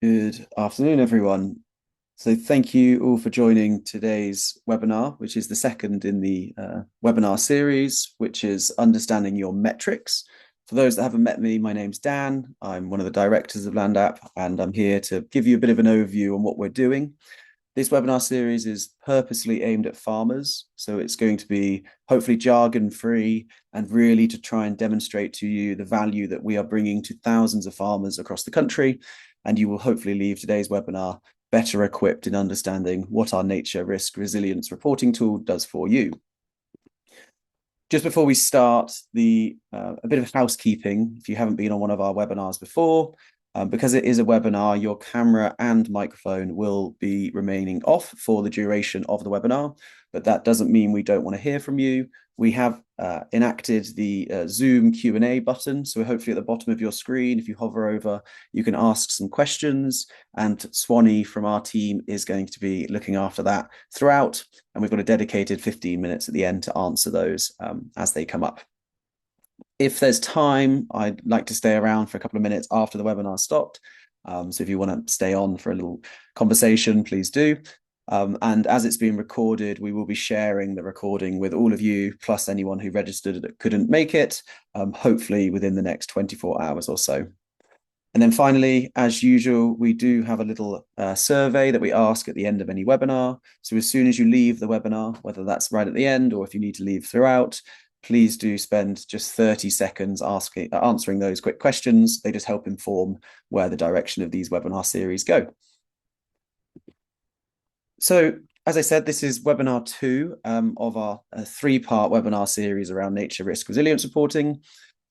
Good afternoon, everyone. So thank you all for joining today's webinar, which is the second in the webinar series, which is Understanding Your Metrics. For those that haven't met me, my name's Dan. I'm one of the directors of LandApp, and I'm here to give you a bit of an overview on what we're doing. This webinar series is purposely aimed at farmers, so it's going to be hopefully jargon-free and really to try and demonstrate to you the value that we are bringing to thousands of farmers across the country, and you will hopefully leave today's webinar better equipped in understanding what our nature risk resilience reporting tool does for you. Just before we start, a bit of housekeeping. If you haven't been on one of our webinars before, because it is a webinar, your camera and microphone will be remaining off for the duration of the webinar, but that doesn't mean we don't want to hear from you. We have enacted the Zoom Q&A button, so hopefully at the bottom of your screen, if you hover over, you can ask some questions, and Swanee from our team is going to be looking after that throughout, and we've got a dedicated 15 minutes at the end to answer those as they come up. If there's time, I'd like to stay around for a couple of minutes after the webinar stopped. So if you want to stay on for a little conversation, please do. And as it's being recorded, we will be sharing the recording with all of you, plus anyone who registered that couldn't make it, hopefully within the next 24 hours or so. And then finally, as usual, we do have a little survey that we ask at the end of any webinar. So as soon as you leave the webinar, whether that's right at the end or if you need to leave throughout, please do spend just 30 seconds answering those quick questions. They just help inform where the direction of these webinar series go. So, as I said, this is webinar 2 of our 3-part webinar series around nature risk resilience reporting.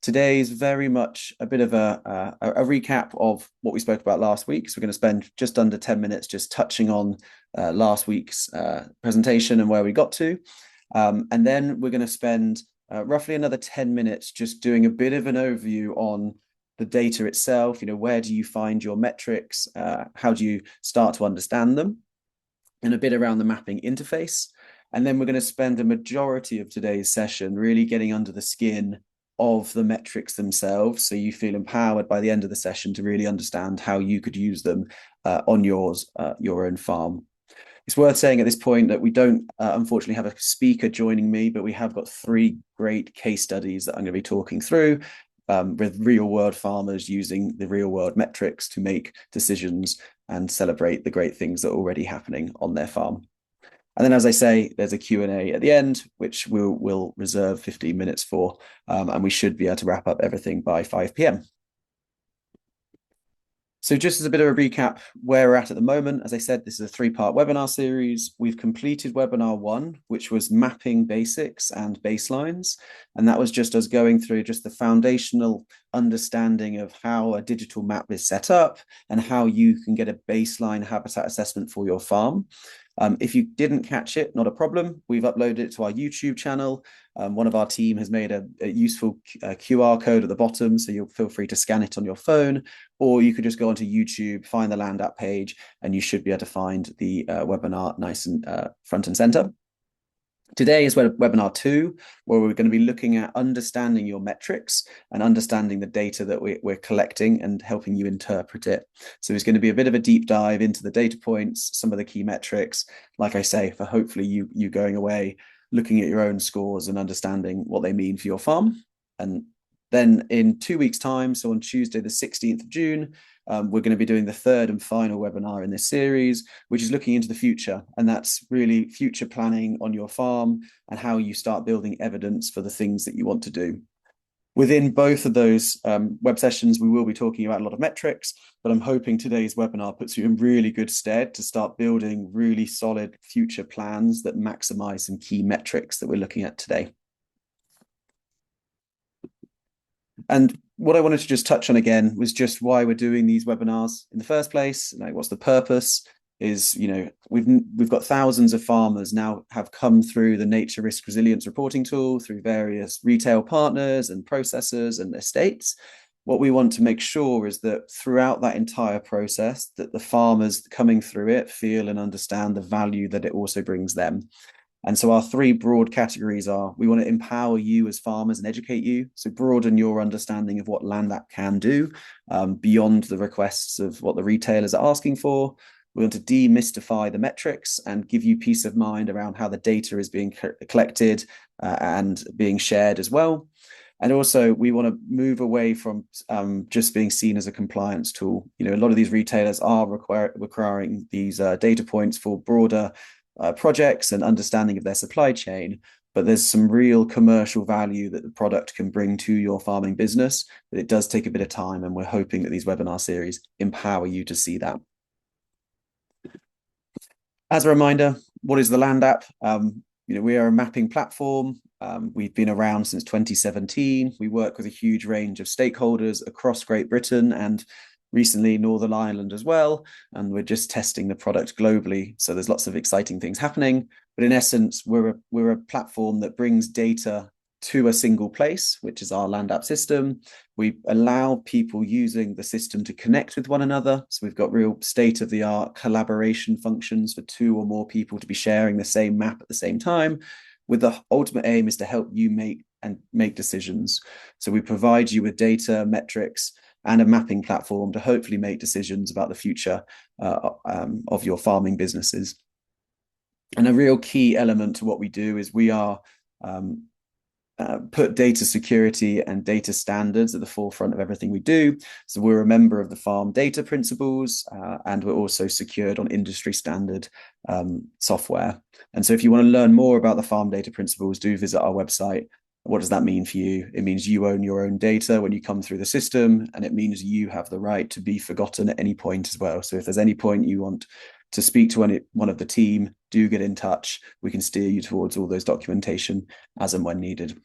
Today is very much a bit of a recap of what we spoke about last week. So we're going to spend just under 10 minutes just touching on last week's presentation and where we got to. And then we're going to spend roughly another 10 minutes just doing a bit of an overview on the data itself. Where do you find your metrics? How do you start to understand them? And a bit around the mapping interface. And then we're going to spend a majority of today's session really getting under the skin of the metrics themselves, so you feel empowered by the end of the session to really understand how you could use them on your own farm. It's worth saying at this point that we don't unfortunately have a speaker joining me, but we have got 3 great case studies that I'm going to be talking through with real-world farmers using the real-world metrics to make decisions and celebrate the great things that are already happening on their farm. And then, as I say, there's a Q&A at the end, which we'll reserve 15 minutes for, and we should be able to wrap up everything by 5 p.m. So just as a bit of a recap where we're at the moment, as I said, this is a 3-part webinar series. We've completed webinar 1, which was mapping basics and baselines. And that was just us going through just the foundational understanding of how a digital map is set up and how you can get a baseline habitat assessment for your farm. If you didn't catch it, not a problem. We've uploaded it to our YouTube channel. One of our team has made a useful QR code at the bottom, so you'll feel free to scan it on your phone, or you could just go onto YouTube, find the LandApp page, and you should be able to find the webinar nice and front and center. Today is webinar 2, where we're going to be looking at understanding your metrics and understanding the data that we're collecting and helping you interpret it. So it's going to be a bit of a deep dive into the data points, some of the key metrics, like I say, for hopefully you going away, looking at your own scores and understanding what they mean for your farm. And then in 2 weeks' time, so on Tuesday, the 16th of June, we're going to be doing the 3rd and final webinar in this series, which is looking into the future. And that's really future planning on your farm and how you start building evidence for the things that you want to do. Within both of those web sessions, we will be talking about a lot of metrics, but I'm hoping today's webinar puts you in really good stead to start building really solid future plans that maximize some key metrics that we're looking at today. And what I wanted to just touch on again was just why we're doing these webinars in the first place. Like, what's the purpose? Is, we've got thousands of farmers now have come through the nature risk resilience reporting tool through various retail partners and processors and estates. What we want to make sure is that throughout that entire process, that the farmers coming through it feel and understand the value that it also brings them. And so our three broad categories are: we want to empower you as farmers and educate you, so broaden your understanding of what Land App can do beyond the requests of what the retailers are asking for. We want to demystify the metrics and give you peace of mind around how the data is being collected and being shared as well. And also, we want to move away from just being seen as a compliance tool. A lot of these retailers are requiring these data points for broader projects and understanding of their supply chain, but there's some real commercial value that the product can bring to your farming business, but it does take a bit of time, and we're hoping that these webinar series empower you to see that. As a reminder, what is the Land App? We are a mapping platform. We've been around since 2017. We work with a huge range of stakeholders across Great Britain and recently Northern Ireland as well. And we're just testing the product globally. So there's lots of exciting things happening. But in essence, we're a platform that brings data to a single place, which is our Land App system. We allow people using the system to connect with one another. So we've got real state-of-the-art collaboration functions for 2 or more people to be sharing the same map at the same time, with the ultimate aim is to help you make decisions. So we provide you with data, metrics, and a mapping platform to hopefully make decisions about the future of your farming businesses. And a real key element to what we do is we are put data security and data standards at the forefront of everything we do. So we're a member of the Farm Data Principles, and we're also secured on industry standard software. And so if you want to learn more about the Farm Data Principles, do visit our website. What does that mean for you? It means you own your own data when you come through the system, and it means you have the right to be forgotten at any point as well. So if there's any point you want to speak to one of the team, do get in touch. We can steer you towards all those documentation as and when needed.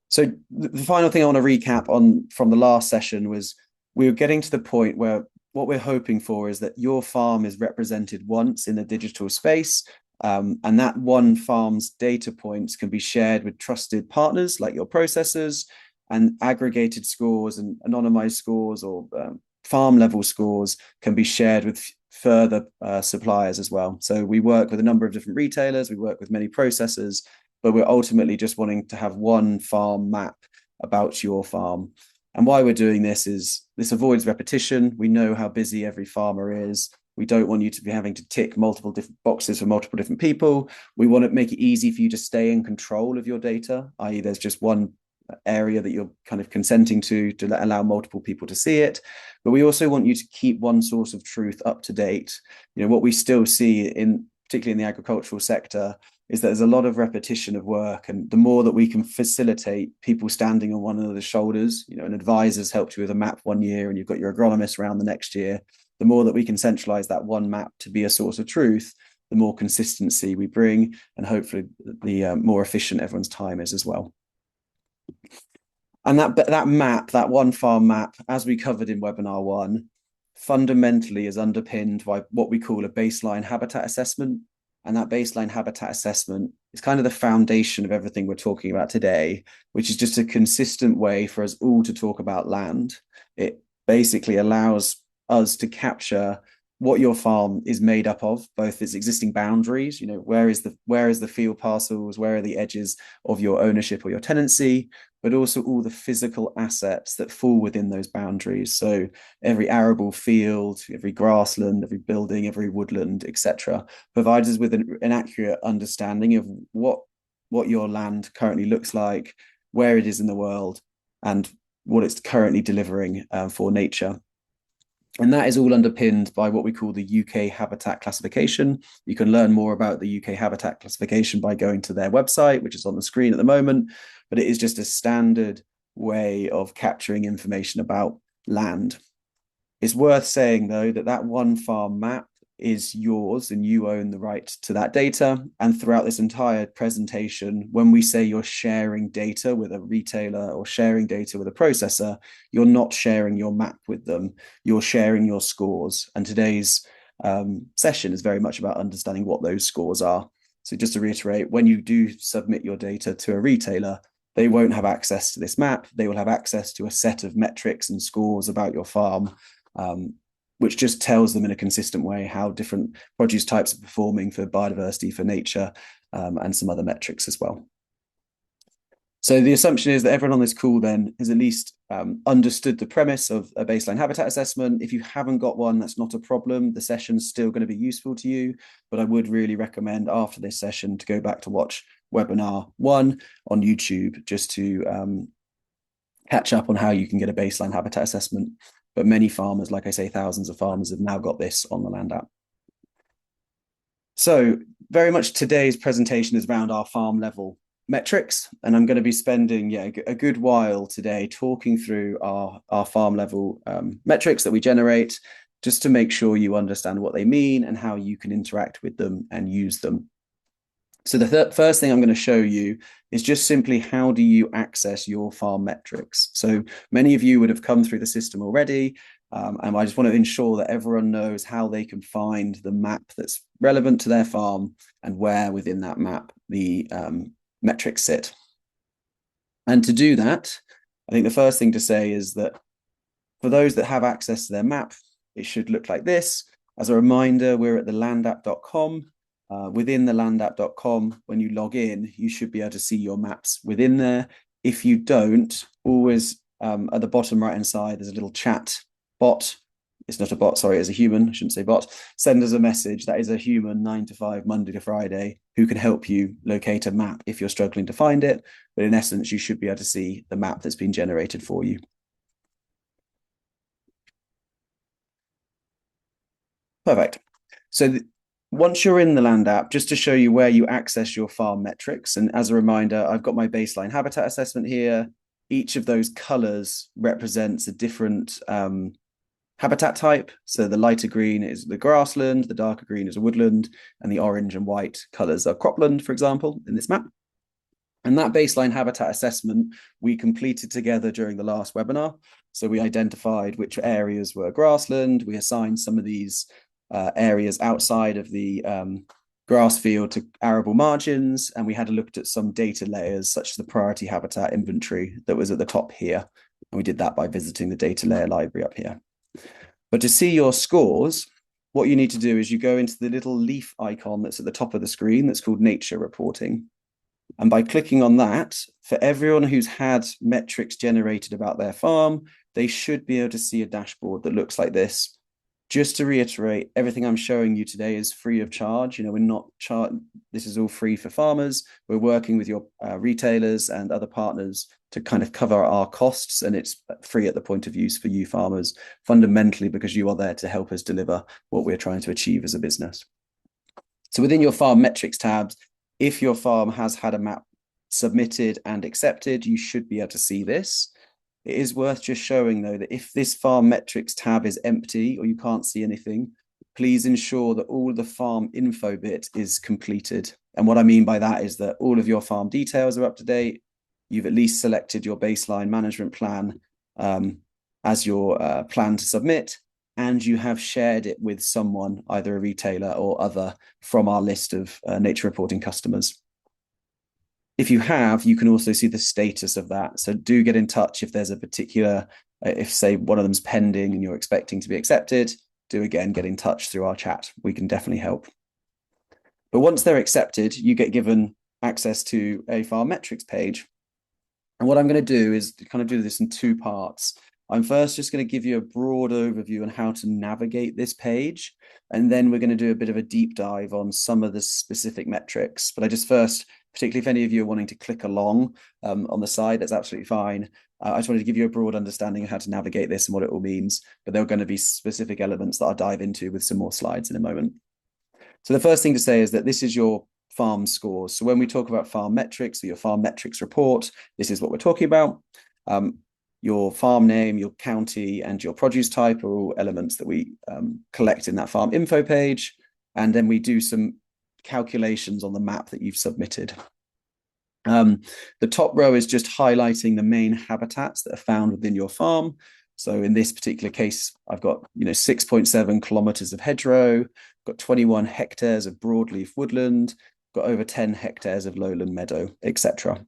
So the final thing I want to recap on from the last session was we were getting to the point where what we're hoping for is that your farm is represented once in the digital space, and that one farm's data points can be shared with trusted partners like your processors, and aggregated scores and anonymized scores or farm level scores can be shared with further suppliers as well. So we work with a number of different retailers, we work with many processors, but we're ultimately just wanting to have one farm map about your farm. And why we're doing this is this avoids repetition. We know how busy every farmer is. We don't want you to be having to tick multiple different boxes for multiple different people. We want to make it easy for you to stay in control of your data, i.e. there's just one area that you're kind of consenting to allow multiple people to see it. But we also want you to keep one source of truth up to date. What we still see particularly in the agricultural sector, is that there's a lot of repetition of work, and the more that we can facilitate people standing on one another's shoulders, an advisor's helped you with a map one year and you've got your agronomist around the next year, the more that we can centralize that one map to be a source of truth, the more consistency we bring, and hopefully the more efficient everyone's time is as well. And that map, that one farm map, as we covered in webinar 1, fundamentally is underpinned by what we call a baseline habitat assessment. And that baseline habitat assessment is kind of the foundation of everything we're talking about today, which is just a consistent way for us all to talk about land. It basically allows us to capture what your farm is made up of, both its existing boundaries, where is the field parcels, where are the edges of your ownership or your tenancy, but also all the physical assets that fall within those boundaries. So every arable field, every grassland, every building, every woodland, etc., provides us with an accurate understanding of what your land currently looks like, where it is in the world, and what it's currently delivering for nature. And that is all underpinned by what we call the UK Habitat Classification. You can learn more about the UK Habitat Classification by going to their website, which is on the screen at the moment. But it is just a standard way of capturing information about land. It's worth saying, though, that one farm map is yours and you own the right to that data. And throughout this entire presentation, when we say you're sharing data with a retailer or sharing data with a processor, you're not sharing your map with them, you're sharing your scores. And today's session is very much about understanding what those scores are. So just to reiterate, when you do submit your data to a retailer, they won't have access to this map. They will have access to a set of metrics and scores about your farm, which just tells them in a consistent way how different produce types are performing for biodiversity, for nature, and some other metrics as well. So the assumption is that everyone on this call then has at least understood the premise of a baseline habitat assessment. If you haven't got one, that's not a problem. The session's still going to be useful to you, but I would really recommend after this session to go back to watch webinar 1 on YouTube just to catch up on how you can get a baseline habitat assessment. But many farmers, like I say, thousands of farmers have now got this on the Land app. So very much today's presentation is around our farm level metrics, and I'm going to be spending a good while today talking through our farm level metrics that we generate, just to make sure you understand what they mean and how you can interact with them and use them. So the first thing I'm going to show you is just simply how do you access your farm metrics. So many of you would have come through the system already, and I just want to ensure that everyone knows how they can find the map that's relevant to their farm and where within that map the metrics sit. And to do that, I think the first thing to say is that for those that have access to their map, it should look like this. As a reminder, we're at the landapp.com. Within the landapp.com, when you log in, you should be able to see your maps within there. If you don't, always at the bottom right-hand side, there's a little chat bot. It's not a bot, sorry, it's a human. I shouldn't say bot. Send us a message. That is a human 9 to 5, Monday to Friday, who can help you locate a map if you're struggling to find it. But in essence, you should be able to see the map that's been generated for you. Perfect. So once you're in the Land app, just to show you where you access your farm metrics, and as a reminder, I've got my baseline habitat assessment here. Each of those colors represents a different habitat type. So the lighter green is the grassland, the darker green is a woodland, and the orange and white colors are cropland, for example, in this map. And that baseline habitat assessment we completed together during the last webinar. So we identified which areas were grassland. We assigned some of these areas outside of the grass field to arable margins, and we had a look at some data layers such as the priority habitat inventory that was at the top here. And we did that by visiting the data layer library up here. But to see your scores, what you need to do is you go into the little leaf icon that's at the top of the screen that's called Nature Reporting. And by clicking on that, for everyone who's had metrics generated about their farm, they should be able to see a dashboard that looks like this. Just to reiterate, everything I'm showing you today is free of charge. We're not this is all free for farmers. We're working with your retailers and other partners to kind of cover our costs, and it's free at the point of use for you farmers, fundamentally because you are there to help us deliver what we're trying to achieve as a business. So within your farm metrics tabs, if your farm has had a map submitted and accepted, you should be able to see this. It is worth just showing, though, that if this farm metrics tab is empty or you can't see anything, please ensure that all the farm info bit is completed. And what I mean by that is that all of your farm details are up to date. You've at least selected your baseline management plan as your plan to submit, and you have shared it with someone, either a retailer or other, from our list of nature reporting customers. If you have, you can also see the status of that. So do get in touch if there's a particular, if say one of them's pending and you're expecting to be accepted, do again get in touch through our chat. We can definitely help. But once they're accepted, you get given access to a farm metrics page. And what I'm going to do is kind of do this in 2 parts. I'm first just going to give you a broad overview on how to navigate this page. And then we're going to do a bit of a deep dive on some of the specific metrics. But I just first, particularly if any of you are wanting to click along on the side, that's absolutely fine. I just wanted to give you a broad understanding of how to navigate this and what it all means. But there are going to be specific elements that I'll dive into with some more slides in a moment. So the first thing to say is that this is your farm scores. So when we talk about farm metrics or your farm metrics report, this is what we're talking about. Your farm name, your county, and your produce type are all elements that we collect in that farm info page. And then we do some calculations on the map that you've submitted. The top row is just highlighting the main habitats that are found within your farm. So in this particular case, I've got 6.7 kilometers of hedgerow, got 21 hectares of broadleaf woodland, got over 10 hectares of lowland meadow, etc.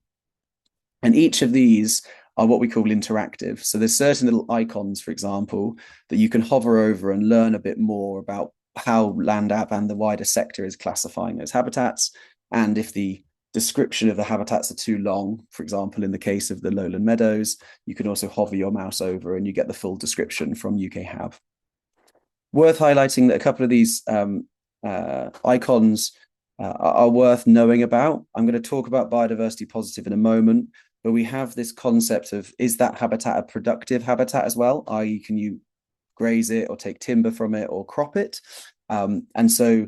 And each of these are what we call interactive. So there's certain little icons, for example, that you can hover over and learn a bit more about how LandApp and the wider sector is classifying those habitats. And if the description of the habitats are too long, for example, in the case of the lowland meadows, you can also hover your mouse over and you get the full description from UK Hab. Worth highlighting that a couple of these icons are worth knowing about. I'm going to talk about biodiversity positive in a moment, but we have this concept of, is that habitat a productive habitat as well? I.e., can you graze it or take timber from it or crop it? And so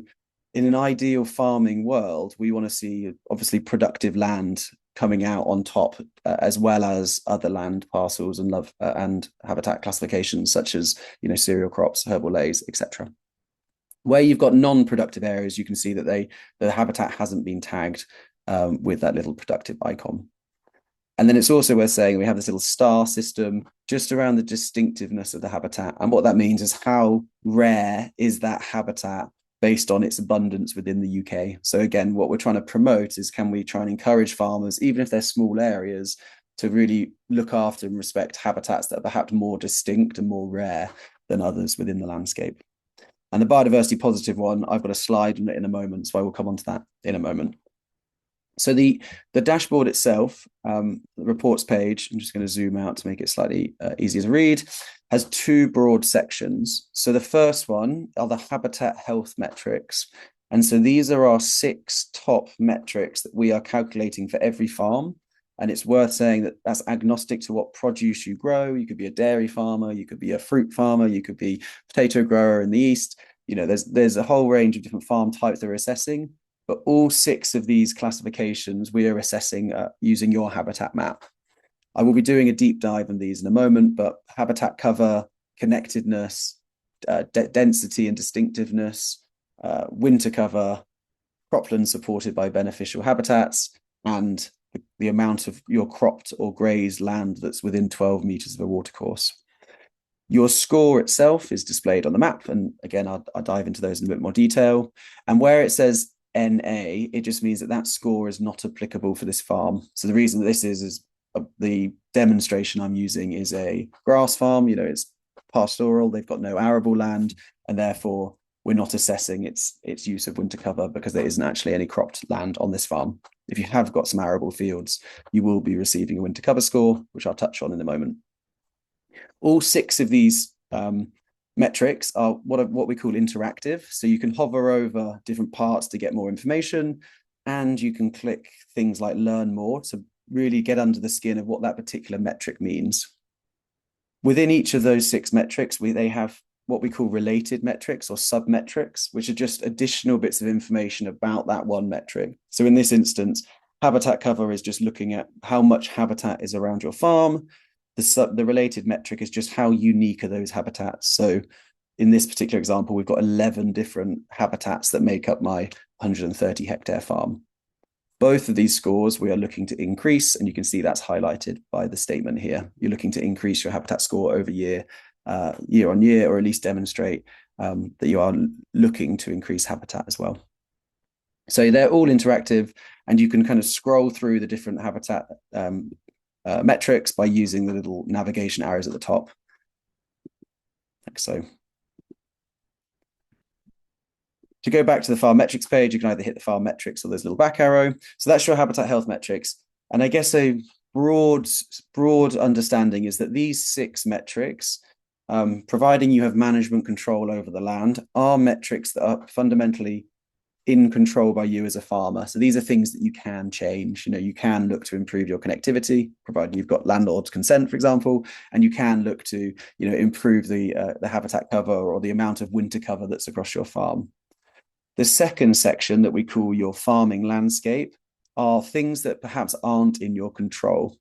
in an ideal farming world, we want to see obviously productive land coming out on top, as well as other land parcels and habitat classifications such as cereal crops, herbal lays, etc. Where you've got non-productive areas, you can see that the habitat hasn't been tagged with that little productive icon. And then it's also worth saying we have this little star system just around the distinctiveness of the habitat. And what that means is how rare is that habitat based on its abundance within the UK. So again, what we're trying to promote is, can we try and encourage farmers, even if they're small areas, to really look after and respect habitats that are perhaps more distinct and more rare than others within the landscape. And the biodiversity positive one, I've got a slide on it in a moment, so I will come on to that in a moment. So the dashboard itself, the reports page, I'm just going to zoom out to make it slightly easier to read, has two broad sections. So the first one are the habitat health metrics. And so these are our 6 top metrics that we are calculating for every farm. And it's worth saying that that's agnostic to what produce you grow. You could be a dairy farmer, you could be a fruit farmer, you could be a potato grower in the east. There's a whole range of different farm types that we're assessing. But all 6 of these classifications we are assessing using your habitat map. I will be doing a deep dive on these in a moment, but habitat cover, connectedness, density and distinctiveness, winter cover, cropland supported by beneficial habitats, and the amount of your cropped or grazed land that's within 12 meters of a watercourse. Your score itself is displayed on the map. And again, I'll dive into those in a bit more detail. And where it says NA, it just means that score is not applicable for this farm. So the reason that this is the demonstration I'm using is a grass farm. It's pastoral, they've got no arable land, and therefore we're not assessing its use of winter cover because there isn't actually any cropped land on this farm. If you have got some arable fields, you will be receiving a winter cover score, which I'll touch on in a moment. All 6 of these metrics are what we call interactive. So you can hover over different parts to get more information, and you can click things like learn more to really get under the skin of what that particular metric means. Within each of those 6 metrics, they have what we call related metrics or sub-metrics, which are just additional bits of information about that one metric. So in this instance, habitat cover is just looking at how much habitat is around your farm. The related metric is just how unique are those habitats. So in this particular example, we've got 11 different habitats that make up my 130 hectare farm. Both of these scores we are looking to increase, and you can see that's highlighted by the statement here. You're looking to increase your habitat score over year on year, or at least demonstrate that you are looking to increase habitat as well. So they're all interactive, and you can kind of scroll through the different habitat metrics by using the little navigation arrows at the top, like so. To go back to the farm metrics page, you can either hit the farm metrics or there's a little back arrow. So that's your habitat health metrics. And I guess a broad understanding is that these 6 metrics, providing you have management control over the land, are metrics that are fundamentally in control by you as a farmer. So these are things that you can change. You can look to improve your connectivity, providing you've got landlord's consent, for example, and you can look to improve the habitat cover or the amount of winter cover that's across your farm. The second section that we call your farming landscape are things that perhaps aren't in your control.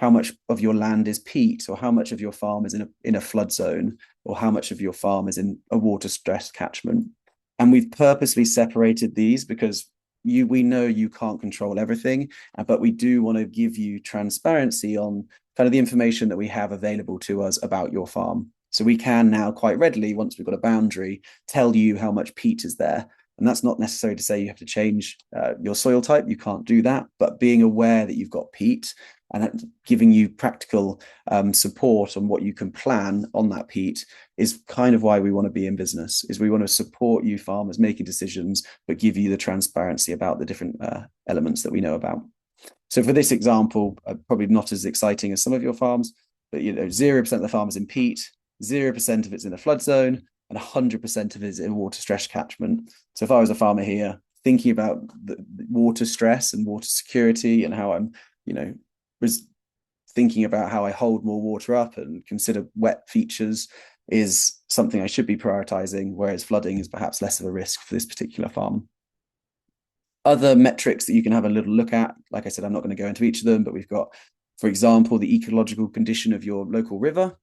How much of your land is peat, or how much of your farm is in a flood zone, or how much of your farm is in a water stress catchment. And we've purposely separated these because we know you can't control everything, but we do want to give you transparency on kind of the information that we have available to us about your farm. So we can now quite readily, once we've got a boundary, tell you how much peat is there. And that's not necessarily to say you have to change your soil type. You can't do that. But being aware that you've got peat and giving you practical support on what you can plan on that peat is kind of why we want to be in business, is we want to support you farmers making decisions, but give you the transparency about the different elements that we know about. So for this example, probably not as exciting as some of your farms, but 0% of the farm is in peat, 0% of it's in a flood zone, and 100% of it is in water stress catchment. So if I was a farmer here thinking about the water stress and water security and how I'm, was thinking about how I hold more water up and consider wet features is something I should be prioritizing, whereas flooding is perhaps less of a risk for this particular farm. Other metrics that you can have a little look at, like I said, I'm not going to go into each of them, but we've got, for example, the ecological condition of your local river.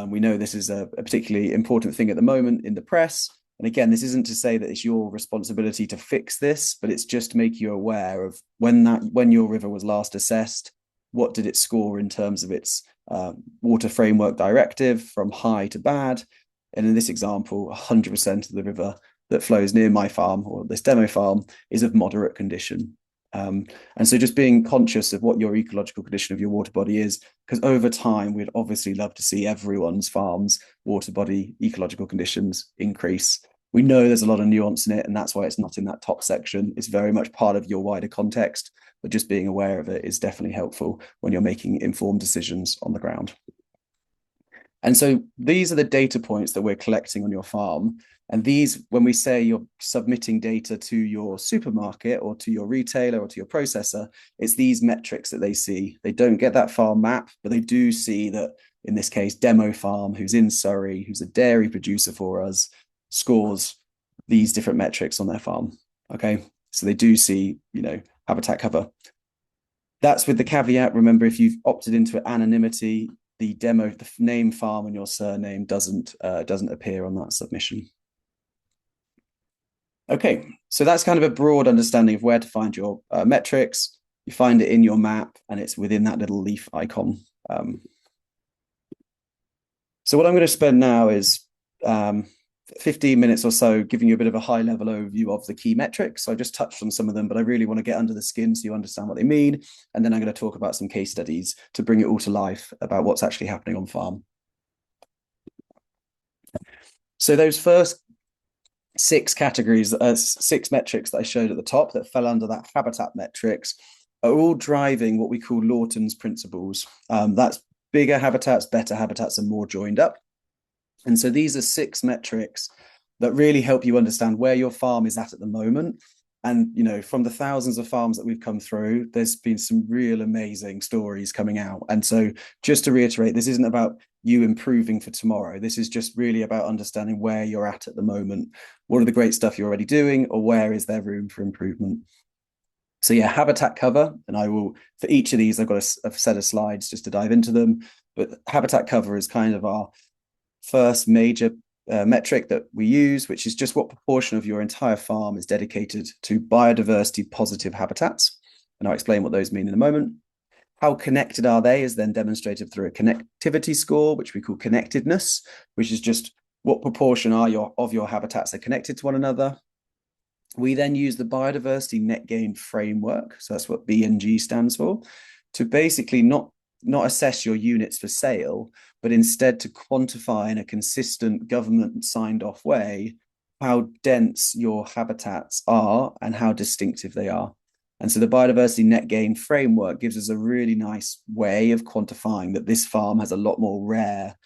We know this is a particularly important thing at the moment in the press. And again, this isn't to say that it's your responsibility to fix this, but it's just to make you aware of when your river was last assessed, what did it score in terms of its water framework directive from high to bad. And in this example, 100% of the river that flows near my farm or this demo farm is of moderate condition. And so just being conscious of what your ecological condition of your water body is, because over time, we'd obviously love to see everyone's farm's water body ecological conditions increase. We know there's a lot of nuance in it, and that's why it's not in that top section. It's very much part of your wider context, but just being aware of it is definitely helpful when you're making informed decisions on the ground. And so these are the data points that we're collecting on your farm. And these, when we say you're submitting data to your supermarket or to your retailer or to your processor, it's these metrics that they see. They don't get that farm map, but they do see that, in this case, Demo Farm, who's in Surrey, who's a dairy producer for us, scores these different metrics on their farm. Okay, so they do see, habitat cover. That's with the caveat. Remember, if you've opted into anonymity, the name farm and your surname doesn't appear on that submission. Okay, so that's kind of a broad understanding of where to find your metrics. You find it in your map, and it's within that little leaf icon. So what I'm going to spend now is 15 minutes or so giving you a bit of a high-level overview of the key metrics. So I just touched on some of them, but I really want to get under the skin so you understand what they mean. And then I'm going to talk about some case studies to bring it all to life about what's actually happening on farm. So those first six categories, six metrics that I showed at the top that fell under that habitat metrics are all driving what we call Lawton's principles. That's bigger habitats, better habitats, and more joined up. And so these are six metrics that really help you understand where your farm is at the moment. And, from the thousands of farms that we've come through, there's been some real amazing stories coming out. And so just to reiterate, this isn't about you improving for tomorrow. This is just really about understanding where you're at the moment. What are the great stuff you're already doing, or where is there room for improvement? So yeah, habitat cover, and I will, for each of these, I've got a set of slides just to dive into them. But habitat cover is kind of our first major metric that we use, which is just what proportion of your entire farm is dedicated to biodiversity positive habitats. And I'll explain what those mean in a moment. How connected are they is then demonstrated through a connectivity score, which we call connectedness, which is just what proportion of your habitats are connected to one another. We then use the biodiversity net gain framework, so that's what BNG stands for, to basically not assess your units for sale, but instead to quantify in a consistent government signed off way how dense your habitats are and how distinctive they are. And so the biodiversity net gain framework gives us a really nice way of quantifying that this farm has a lot more rare,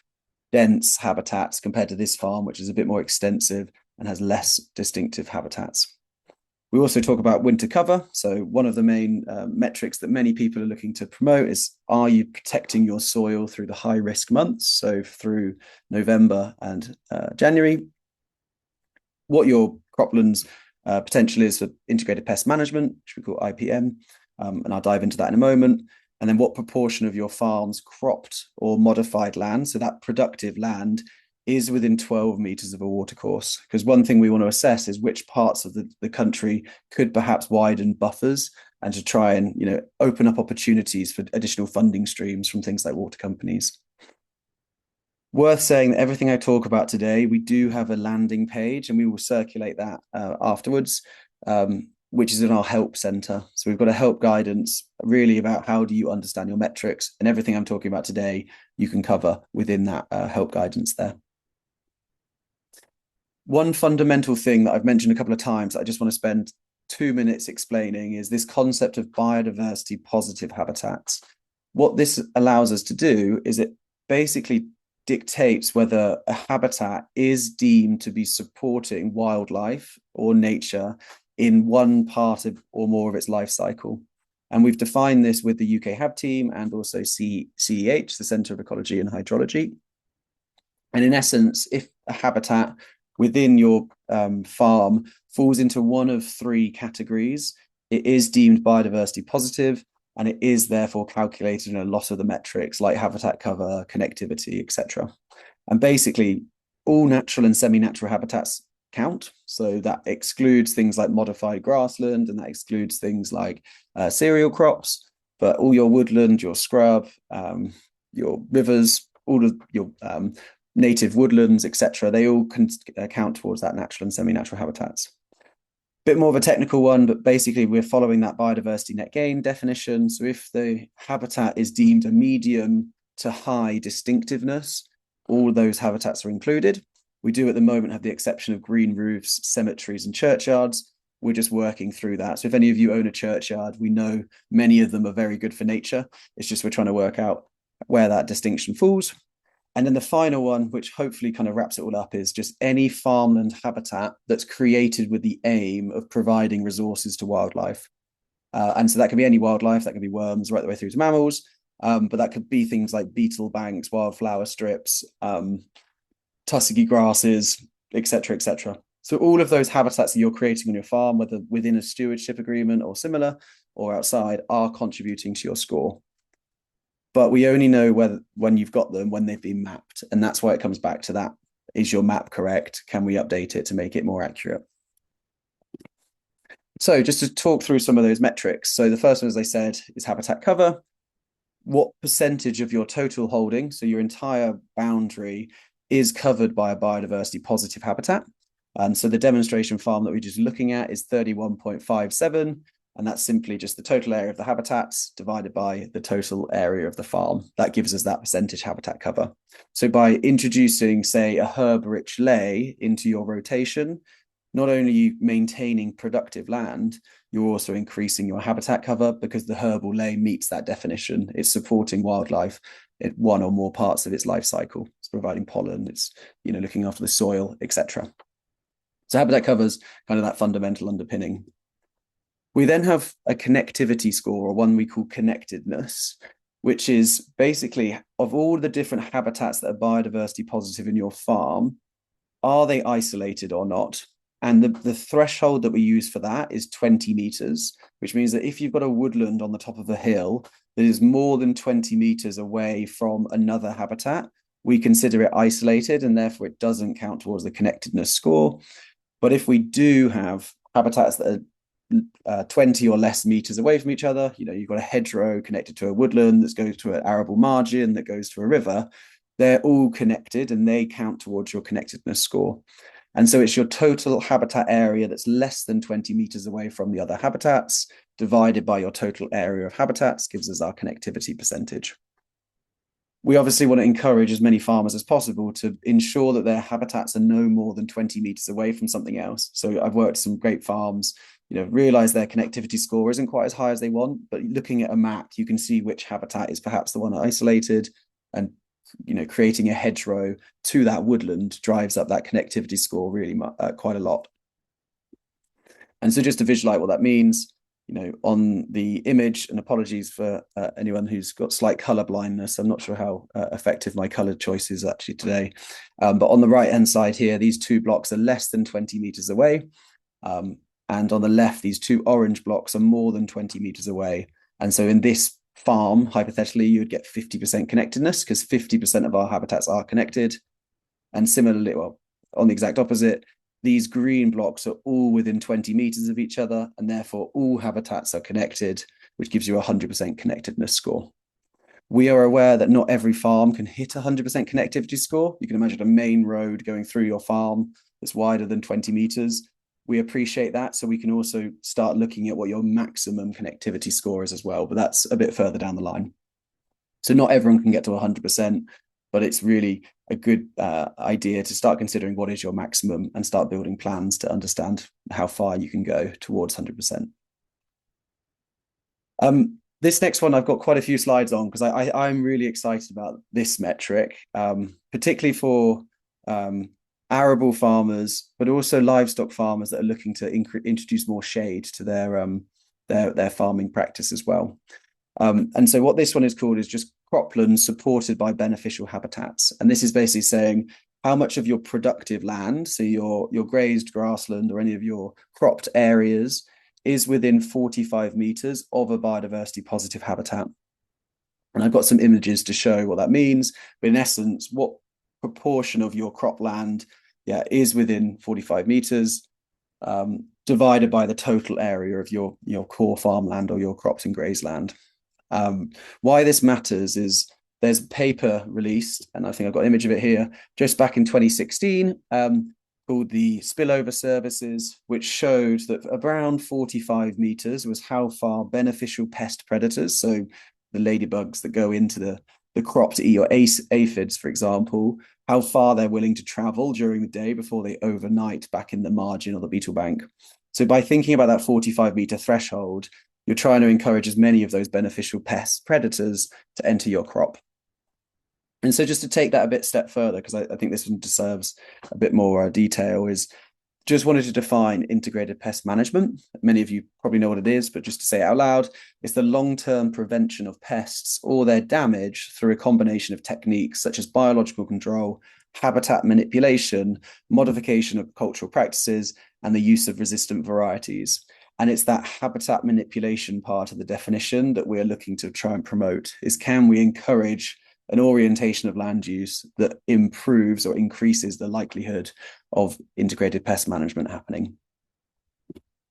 dense habitats compared to this farm, which is a bit more extensive and has less distinctive habitats. We also talk about winter cover. So one of the main metrics that many people are looking to promote is, are you protecting your soil through the high risk months? So through November and January, what your cropland's potential is for integrated pest management, which we call IPM. And I'll dive into that in a moment. And then what proportion of your farm's cropped or modified land, so that productive land, is within 12 meters of a watercourse. Because one thing we want to assess is which parts of the country could perhaps widen buffers, and to try and open up opportunities for additional funding streams from things like water companies. Worth saying that everything I talk about today, we do have a landing page and we will circulate that afterwards, which is in our help center. So we've got a help guidance really about how do you understand your metrics, and everything I'm talking about today, you can cover within that help guidance there. One fundamental thing that I've mentioned a couple of times, I just want to spend 2 minutes explaining, is this concept of biodiversity positive habitats. What this allows us to do is it basically dictates whether a habitat is deemed to be supporting wildlife or nature in one part of or more of its life cycle. And we've defined this with the UK Hab team and also CEH, the Centre of Ecology and Hydrology. And in essence, if a habitat within your farm falls into one of three categories, it is deemed biodiversity positive, and it is therefore calculated in a lot of the metrics like habitat cover, connectivity, etc. And basically, all natural and semi-natural habitats count. So that excludes things like modified grassland, and that excludes things like cereal crops, but all your woodland, your scrub, your rivers, all of your native woodlands, etc., they all can count towards that natural and semi-natural habitats. Bit more of a technical one, but basically we're following that biodiversity net gain definition. So if the habitat is deemed a medium to high distinctiveness, all of those habitats are included. We do at the moment have the exception of green roofs, cemeteries, and churchyards. We're just working through that. So if any of you own a churchyard, we know many of them are very good for nature. It's just we're trying to work out where that distinction falls. And then the final one, which hopefully kind of wraps it all up, is just any farmland habitat that's created with the aim of providing resources to wildlife. And so that can be any wildlife, that can be worms right the way through to mammals, but that could be things like beetle banks, wildflower strips, tussocky grasses, etc., etc. So all of those habitats that you're creating on your farm, whether within a stewardship agreement or similar, or outside, are contributing to your score. But we only know when you've got them, when they've been mapped. And that's why it comes back to that. Is your map correct? Can we update it to make it more accurate? So just to talk through some of those metrics. So the first one, as I said, is habitat cover. What percentage of your total holding, so your entire boundary, is covered by a biodiversity positive habitat? And so the demonstration farm that we're just looking at is 31.57. And that's simply just the total area of the habitats divided by the total area of the farm. That gives us that percentage habitat cover. So by introducing, say, a herb-rich ley into your rotation, not only are you maintaining productive land, you're also increasing your habitat cover because the herbal ley meets that definition. It's supporting wildlife at one or more parts of its life cycle. It's providing pollen, it's looking after the soil, etc. So habitat covers kind of that fundamental underpinning. We then have a connectivity score, or one we call connectedness, which is basically of all the different habitats that are biodiversity positive in your farm, are they isolated or not? And the threshold that we use for that is 20 meters, which means that if you've got a woodland on the top of a hill that is more than 20 meters away from another habitat, we consider it isolated, and therefore it doesn't count towards the connectedness score. But if we do have habitats that are 20 or less meters away from each other, you've got a hedgerow connected to a woodland that goes to an arable margin that goes to a river, they're all connected and they count towards your connectedness score. And so it's your total habitat area that's less than 20 meters away from the other habitats divided by your total area of habitats gives us our connectivity percentage. We obviously want to encourage as many farmers as possible to ensure that their habitats are no more than 20 meters away from something else. So I've worked some great farms, realize their connectivity score isn't quite as high as they want, but looking at a map, you can see which habitat is perhaps the one isolated, and creating a hedgerow to that woodland drives up that connectivity score really quite a lot. And so just to visualize what that means, on the image, and apologies for anyone who's got slight color blindness, I'm not sure how effective my color choice is actually today, but on the right hand side here, these two blocks are less than 20 meters away, and on the left, these two orange blocks are more than 20 meters away. And so in this farm, hypothetically, you would get 50% connectedness because 50% of our habitats are connected. And similarly, well, on the exact opposite, these green blocks are all within 20 meters of each other, and therefore all habitats are connected, which gives you a 100% connectedness score. We are aware that not every farm can hit 100% connectivity score. You can imagine a main road going through your farm that's wider than 20 meters. We appreciate that. So we can also start looking at what your maximum connectivity score is as well, but that's a bit further down the line. So not everyone can get to 100%, but it's really a good idea to start considering what is your maximum and start building plans to understand how far you can go towards 100%. This next one I've got quite a few slides on because I'm really excited about this metric, particularly for arable farmers, but also livestock farmers that are looking to introduce more shade to their farming practice as well. And so what this one is called is just cropland supported by beneficial habitats. And this is basically saying how much of your productive land, so your grazed grassland or any of your cropped areas, is within 45 meters of a biodiversity positive habitat. And I've got some images to show what that means. But in essence, what proportion of your cropland is within 45 meters, divided by the total area of your core farmland or your cropped and grazed land. Why this matters is there's a paper released, and I think I've got an image of it here, just back in 2016, called the Spillover Services, which showed that around 45 meters was how far beneficial pest predators, so the ladybugs that go into the crop to eat your aphids, for example, how far they're willing to travel during the day before they overnight back in the margin or the beetle bank. So by thinking about that 45-meter threshold, you're trying to encourage as many of those beneficial pest predators to enter your crop. And so just to take that a step further, because I think this one deserves a bit more detail, is just wanted to define integrated pest management. Many of you probably know what it is, but just to say it out loud, it's the long-term prevention of pests or their damage through a combination of techniques such as biological control, habitat manipulation, modification of cultural practices, and the use of resistant varieties. And it's that habitat manipulation part of the definition that we're looking to try and promote, is can we encourage an orientation of land use that improves or increases the likelihood of integrated pest management happening.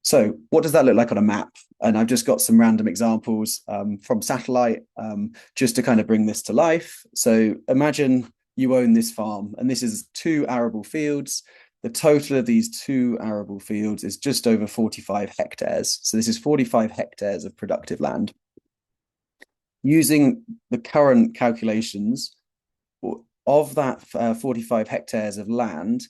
So what does that look like on a map? And I've just got some random examples from satellite just to kind of bring this to life. So imagine you own this farm, and this is 2 arable fields. The total of these 2 arable fields is just over 45 hectares. So this is 45 hectares of productive land. Using the current calculations, of that 45 hectares of land,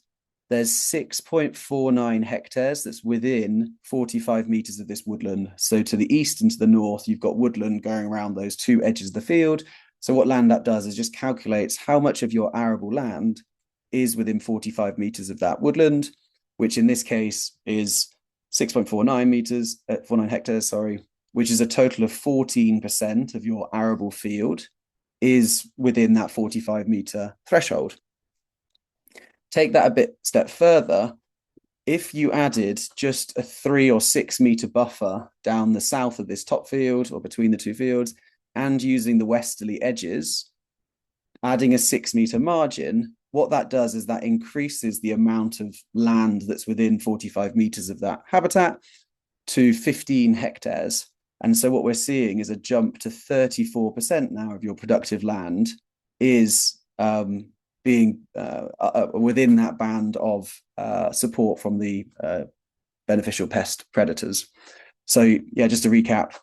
there's 6.49 hectares that's within 45 meters of this woodland. So to the east and to the north, you've got woodland going around those 2 edges of the field. So what LandApp does is just calculates how much of your arable land is within 45 meters of that woodland, which in this case is 6.49 meters, 49 hectares, sorry, which is a total of 14% of your arable field is within that 45-meter threshold. Take that step further. If you added just a 3 or 6 meter buffer down the south of this top field or between the 2 fields, and using the westerly edges, adding a 6 meter margin, what that does is that increases the amount of land that's within 45 meters of that habitat to 15 hectares. And so what we're seeing is a jump to 34% now of your productive land is being within that band of support from the beneficial pest predators. So yeah, just to recap,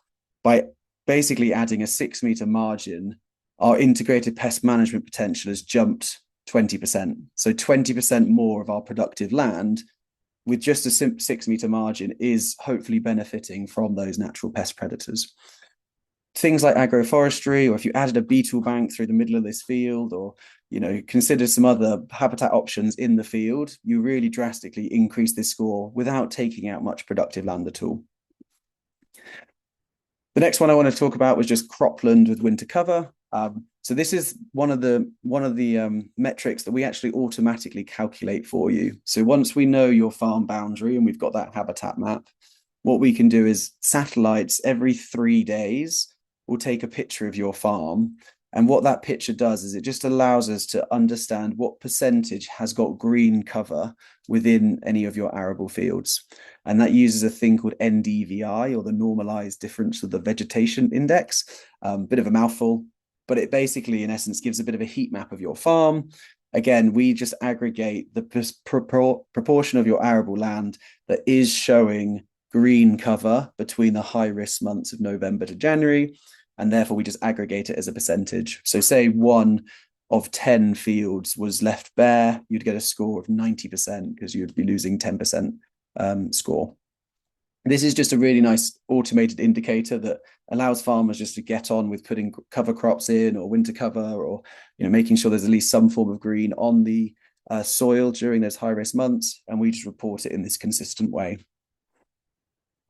by basically adding a 6 meter margin, our integrated pest management potential has jumped 20%. So 20% more of our productive land with just a 6 meter margin is hopefully benefiting from those natural pest predators. Things like agroforestry, or if you added a beetle bank through the middle of this field, or consider some other habitat options in the field, you really drastically increase this score without taking out much productive land at all. The next one I want to talk about was just cropland with winter cover. So this is one of the metrics that we actually automatically calculate for you. So once we know your farm boundary and we've got that habitat map, what we can do is satellites every 3 days will take a picture of your farm. And what that picture does is it just allows us to understand what percentage has got green cover within any of your arable fields. And that uses a thing called NDVI, or the normalized difference of the vegetation index. Bit of a mouthful. but it basically, in essence, gives a bit of a heat map of your farm. Again, we just aggregate the proportion of your arable land that is showing green cover between the high risk months of November to January, and therefore we just aggregate it as a percentage. So say 1 of 10 fields was left bare, you'd get a score of 90% because you'd be losing 10% score. This is just a really nice automated indicator that allows farmers just to get on with putting cover crops in, or winter cover, or making sure there's at least some form of green on the soil during those high risk months, and we just report it in this consistent way.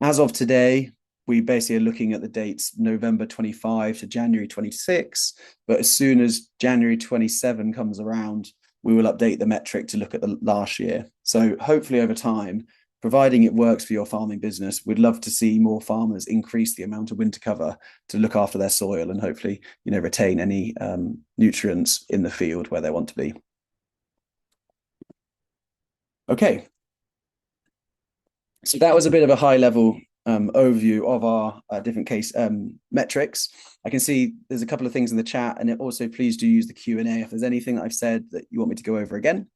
As of today, we basically are looking at the dates November 25 to January 26, but as soon as January 27 comes around, we will update the metric to look at the last year. So hopefully over time, providing it works for your farming business, we'd love to see more farmers increase the amount of winter cover to look after their soil and hopefully, retain any nutrients in the field where they want to be. Okay. So that was a bit of a high level overview of our different case metrics. I can see there's a couple of things in the chat, and also please do use the Q&A if there's anything that I've said that you want me to go over again.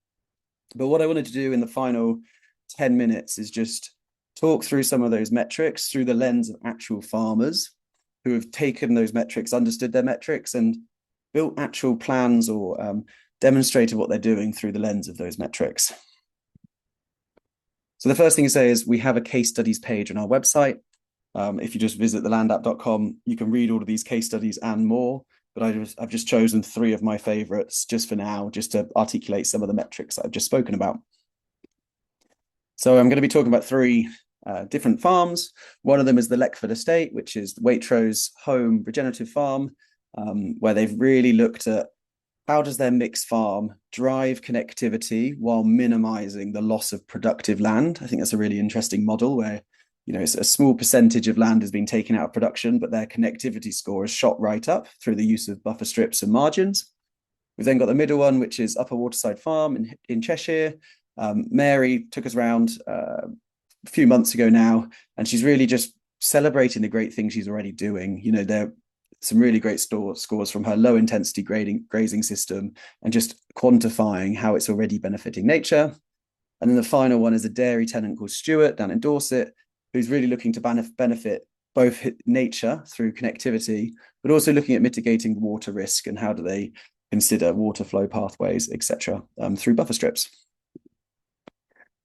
But what I wanted to do in the final 10 minutes is just talk through some of those metrics through the lens of actual farmers who have taken those metrics, understood their metrics, and built actual plans or demonstrated what they're doing through the lens of those metrics. So the first thing to say is we have a case studies page on our website. If you just visit thelandapp.com, you can read all of these case studies and more, but I've just chosen 3 of my favorites just for now, just to articulate some of the metrics that I've just spoken about. So I'm going to be talking about 3 different farms. One of them is the Leckford Estate, which is Waitrose home regenerative farm, where they've really looked at how does their mixed farm drive connectivity while minimizing the loss of productive land. I think that's a really interesting model where, it's a small percentage of land has been taken out of production, but their connectivity score is shot right up through the use of buffer strips and margins. We've then got the middle one, which is Upper Waterside Farm in Cheshire. Mary took us around a few months ago now, and she's really just celebrating the great things she's already doing. There are some really great scores from her low intensity grazing system and just quantifying how it's already benefiting nature. And then the final one is a dairy tenant called Stuart down in Dorset, who's really looking to benefit both nature through connectivity, but also looking at mitigating water risk and how do they consider water flow pathways, etc., through buffer strips.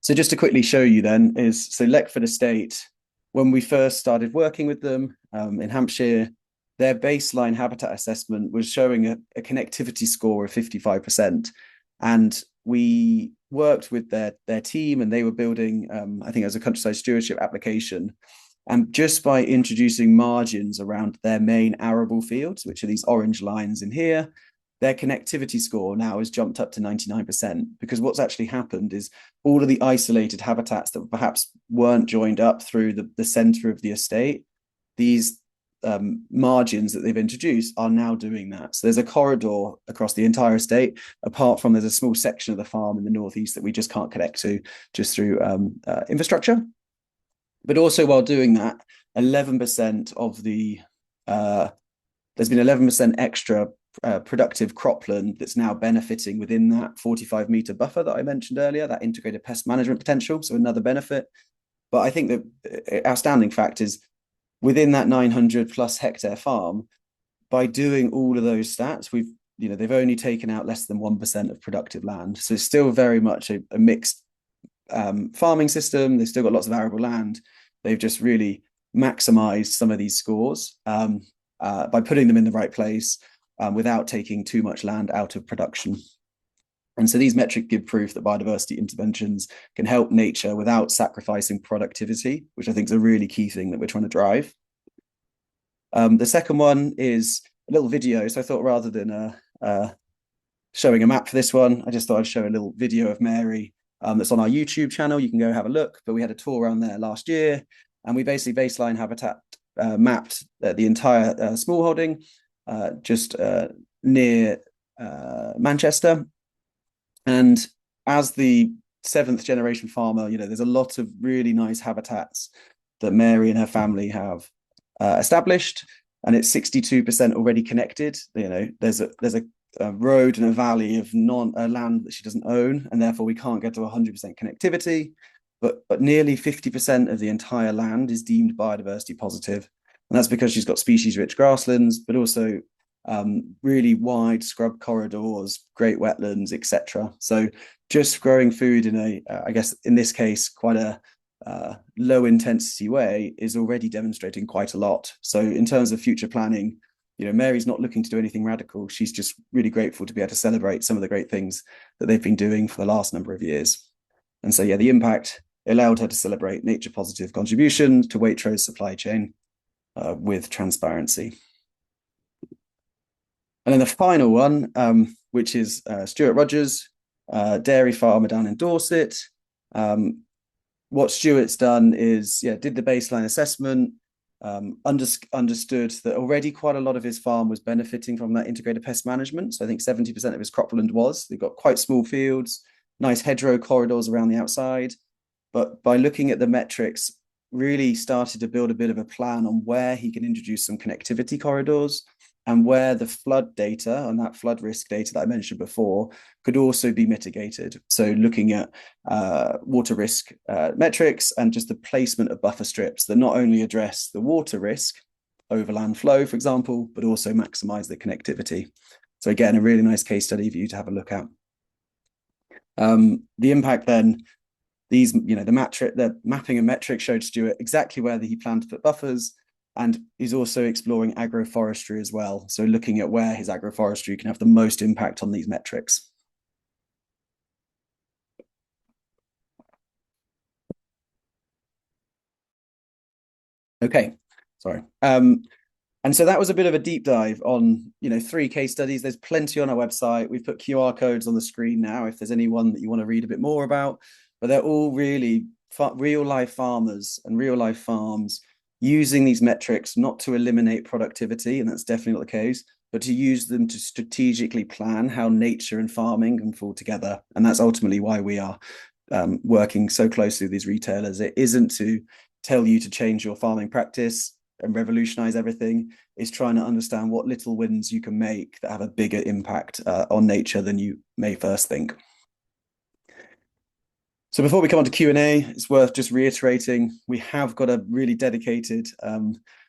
So just to quickly show you then so Leckford Estate, when we first started working with them in Hampshire, their baseline habitat assessment was showing a connectivity score of 55%. And we worked with their team, and they were building, I think it was a countryside stewardship application. And just by introducing margins around their main arable fields, which are these orange lines in here, their connectivity score now has jumped up to 99%, because what's actually happened is all of the isolated habitats that perhaps weren't joined up through the center of the estate, these margins that they've introduced are now doing that. So there's a corridor across the entire estate, apart from there's a small section of the farm in the northeast that we just can't connect to just through infrastructure. But also while doing that, 11% of the, there's been 11% extra productive cropland that's now benefiting within that 45-meter buffer that I mentioned earlier, that integrated pest management potential, so another benefit. But I think the outstanding fact is within that 900 plus hectare farm, by doing all of those stats, they've only taken out less than 1% of productive land. So it's still very much a mixed farming system. They've still got lots of arable land. They've just really maximized some of these scores by putting them in the right place without taking too much land out of production. And so these metrics give proof that biodiversity interventions can help nature without sacrificing productivity, which I think is a really key thing that we're trying to drive. The second one is a little video. So I thought rather than showing a map for this one, I just thought I'd show a little video of Mary that's on our YouTube channel. You can go have a look, but we had a tour around there last year, and we basically baseline habitat mapped the entire smallholding just near Manchester. And as the 7th generation farmer, there's a lot of really nice habitats that Mary and her family have established. and it's 62% already connected. You know, there's a road and a valley of land that she doesn't own, and therefore we can't get to 100% connectivity. But nearly 50% of the entire land is deemed biodiversity positive, and that's because she's got species-rich grasslands, but also really wide scrub corridors, great wetlands, etc. So just growing food in a, I guess in this case, quite a low intensity way is already demonstrating quite a lot. So in terms of future planning, you know, Mary's not looking to do anything radical. She's just really grateful to be able to celebrate some of the great things that they've been doing for the last number of years. And so, yeah, the impact allowed her to celebrate nature positive contribution to Waitrose supply chain with transparency. And then the final one, which is Stuart Rogers, dairy farmer down in Dorset. What Stuart's done is, did the baseline assessment, understood that already quite a lot of his farm was benefiting from that integrated pest management. So I think 70% of his cropland was. They've got quite small fields, nice hedgerow corridors around the outside. But by looking at the metrics, really started to build a bit of a plan on where he can introduce some connectivity corridors and where the flood data and that flood risk data that I mentioned before could also be mitigated. So looking at water risk metrics and just the placement of buffer strips that not only address the water risk, overland flow, for example, but also maximize the connectivity. So again, a really nice case study for you to have a look at. The impact then, these, the mapping and metrics showed Stuart exactly where he planned to put buffers, and he's also exploring agroforestry as well. So looking at where his agroforestry can have the most impact on these metrics. Okay, sorry. And so that was a bit of a deep dive on, 3 case studies. There's plenty on our website. We've put QR codes on the screen now if there's any one that you want to read a bit more about. But they're all really real life farmers and real life farms using these metrics not to eliminate productivity, and that's definitely not the case, but to use them to strategically plan how nature and farming can fall together. And that's ultimately why we are working so closely with these retailers. It isn't to tell you to change your farming practice and revolutionize everything. It's trying to understand what little wins you can make that have a bigger impact on nature than you may first think. So before we come on to Q&A, it's worth just reiterating, we have got a really dedicated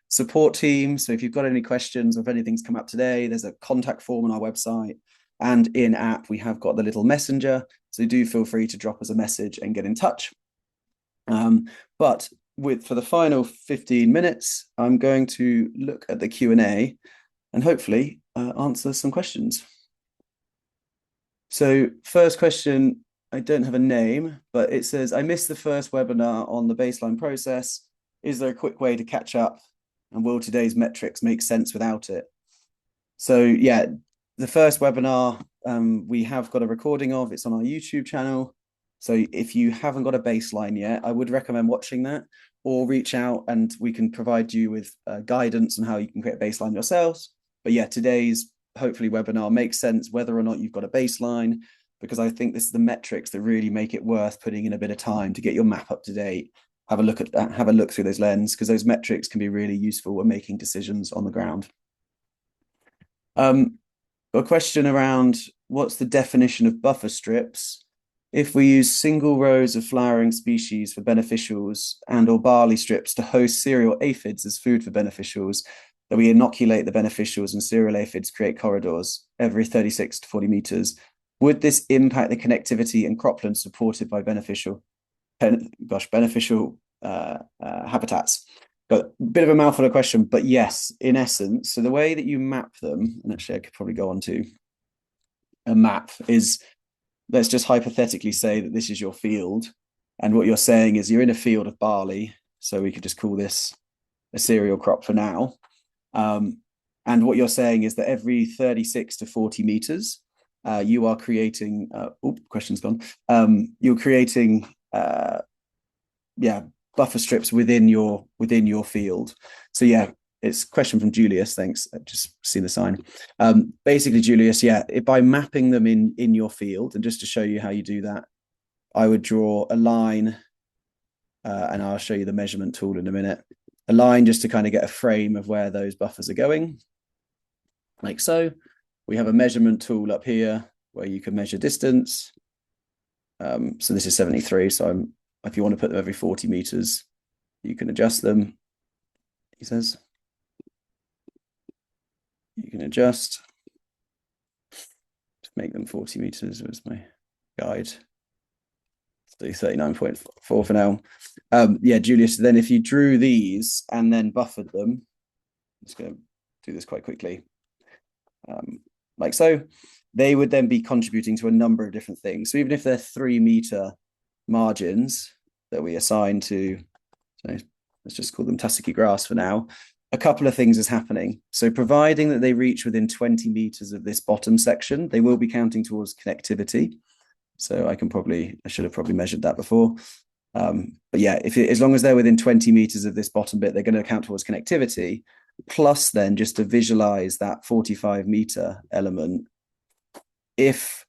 support team. So if you've got any questions or if anything's come up today, there's a contact form on our website, and in app, we have got the little messenger. So do feel free to drop us a message and get in touch. But for the final 15 minutes, I'm going to look at the Q&A and hopefully answer some questions. So first question, I don't have a name, but it says, I missed the first webinar on the baseline process. Is there a quick way to catch up? And will today's metrics make sense without it? So yeah, the first webinar we have got a recording of. It's on our YouTube channel. So if you haven't got a baseline yet, I would recommend watching that, or reach out and we can provide you with guidance on how you can create a baseline yourselves. But yeah, today's hopefully webinar makes sense whether or not you've got a baseline, because I think this is the metrics that really make it worth putting in a bit of time to get your map up to date. Have a look at that, have a look through those lenses, because those metrics can be really useful when making decisions on the ground. A question around what's the definition of buffer strips? If we use single rows of flowering species for beneficials and or barley strips to host cereal aphids as food for beneficials, that we inoculate the beneficials and cereal aphids create corridors every 36 to 40 meters, would this impact the connectivity and cropland supported by beneficial habitats? Got a bit of a mouthful of question, but yes, in essence, so the way that you map them, and actually I could probably go on to a map, is let's just hypothetically say that this is your field, and what you're saying is you're in a field of barley, so we could just call this a cereal crop for now. And what you're saying is that every 36 to 40 meters, you are creating, question's gone. You're creating, buffer strips within your field. So yeah, it's a question from Julius. Thanks. I've just seen the sign. Basically, Julius, by mapping them in your field, and just to show you how you do that, I would draw a line, and I'll show you the measurement tool in a minute. a line just to kind of get a frame of where those buffers are going, like so. We have a measurement tool up here where you can measure distance. So this is 73. So if you want to put them every 40 meters, you can adjust them. He says you can adjust to make them 40 meters was my guide. So 39.4 for now. Yeah, Julius, then if you drew these and then buffered them, I'm just going to do this quite quickly. Like so, they would then be contributing to a number of different things. So even if they're 3 meter margins that we assign to, so let's just call them tussocky grass for now, a couple of things is happening. So providing that they reach within 20 meters of this bottom section, they will be counting towards connectivity. So I should have probably measured that before. But yeah, as long as they're within 20 meters of this bottom bit, they're going to count towards connectivity. Plus then just to visualize that 45 meter element, if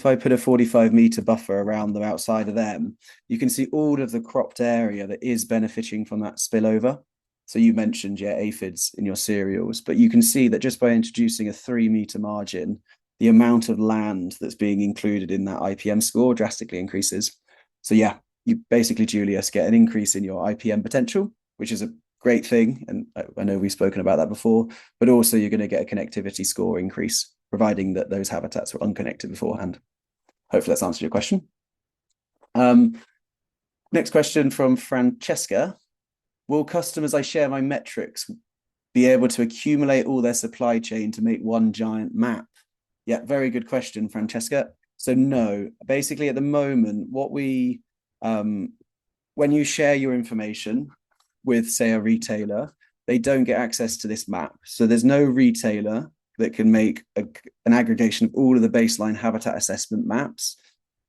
I put a 45 meter buffer around them outside of them, you can see all of the cropped area that is benefiting from that spillover. So you mentioned, yeah, aphids in your cereals, but you can see that just by introducing a 3 meter margin, the amount of land that's being included in that IPM score drastically increases. So yeah, you basically, Julius, get an increase in your IPM potential, which is a great thing. And I know we've spoken about that before, but also you're going to get a connectivity score increase, providing that those habitats were unconnected beforehand. Hopefully that's answered your question. Next question from Francesca. Will customers I share my metrics be able to accumulate all their supply chain to make one giant map? Yeah, very good question, Francesca. So no, basically at the moment, when you share your information with, say, a retailer, they don't get access to this map. So there's no retailer that can make an aggregation of all of the baseline habitat assessment maps.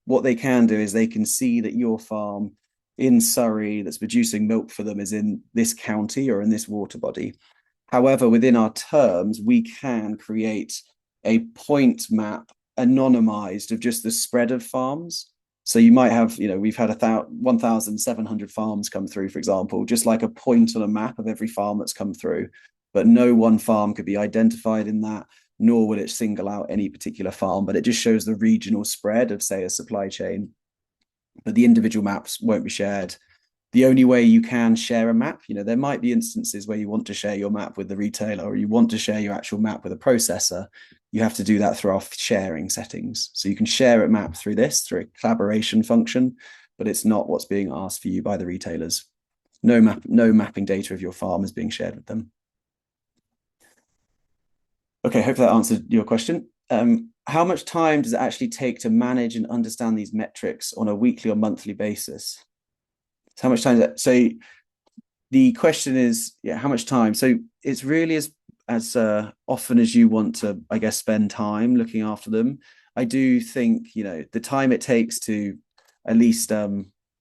What they can do is they can see that your farm in Surrey that's producing milk for them is in this county or in this water body. However, within our terms, we can create a point map anonymized of just the spread of farms. So you might have, we've had 1,700 farms come through, for example, just like a point on a map of every farm that's come through. But no one farm could be identified in that, nor would it single out any particular farm, but it just shows the regional spread of, say, a supply chain. But the individual maps won't be shared. The only way you can share a map, there might be instances where you want to share your map with the retailer or you want to share your actual map with a processor. You have to do that through our sharing settings. So you can share a map through a collaboration function, but it's not what's being asked for you by the retailers. No mapping data of your farm is being shared with them. Okay, hopefully that answered your question. How much time does it actually take to manage and understand these metrics on a weekly or monthly basis? So how much time is that? So the question is, yeah, how much time? So it's really as often as you want to, I guess, spend time looking after them. I do think, the time it takes to at least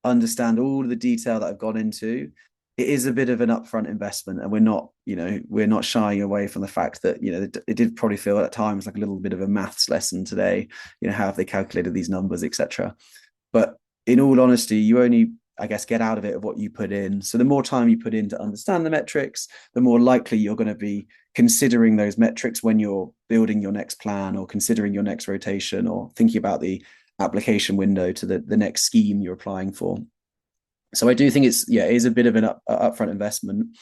understand all of the detail that I've gone into, it is a bit of an upfront investment, and we're not shying away from the fact that it did probably feel at times like a little bit of a maths lesson today. How have they calculated these numbers, etc. But in all honesty, you only, I guess, get out of it of what you put in. So the more time you put in to understand the metrics, the more likely you're going to be considering those metrics when you're building your next plan or considering your next rotation or thinking about the application window to the next scheme you're applying for. So I do think it is a bit of an upfront investment,